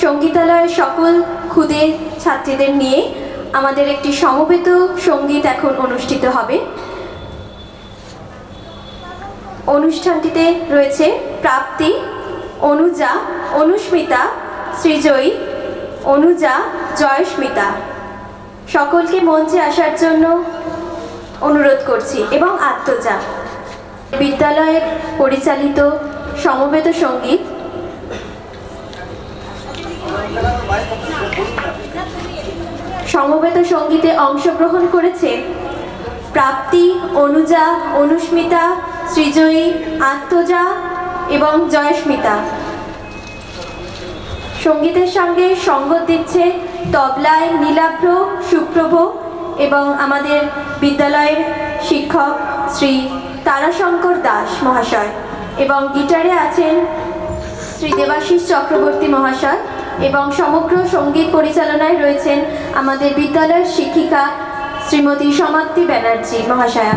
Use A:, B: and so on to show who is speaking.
A: সঙ্গীতালয়ের সকল ক্ষুদে ছাত্রীদের নিয়ে আমাদের একটি সমবেত সঙ্গীত এখন অনুষ্ঠিত হবে। অনুষ্ঠানটিতে রয়েছে প্রাপ্তি, অনুজা, অনুস্মিতা, সৃজয়ী, অনুজা, জয়স্মিতা। সকলকে মঞ্চে আসার জন্য অনুরোধ করছি এবং আত্মজা। বিদ্যালয়ের পরিচালিত সমবেত সঙ্গীত সমবেত সঙ্গীতে অংশগ্রহণ করেছে প্রাপ্তি, অনুজা, অনুস্মিতা, সৃজয়ী, আত্মজা এবং জয়স্মিতা। সঙ্গীতের সঙ্গে সঙ্গত দিচ্ছে তবলায় নীলাভ্র, সুপ্রভ এবং আমাদের বিদ্যালয়ের শিক্ষক শ্রী তারাশঙ্কর দাস মহাশয়, এবং গিটারে আছেন শ্রী দেবাশিস চক্রবর্তী মহাশয়, এবং সমগ্র সঙ্গীত পরিচালনায় রয়েছেন আমাদের বিদ্যালয়ের শিক্ষিকা শ্রীমতী সমাপ্তি ব্যানার্জি মহাশয়া।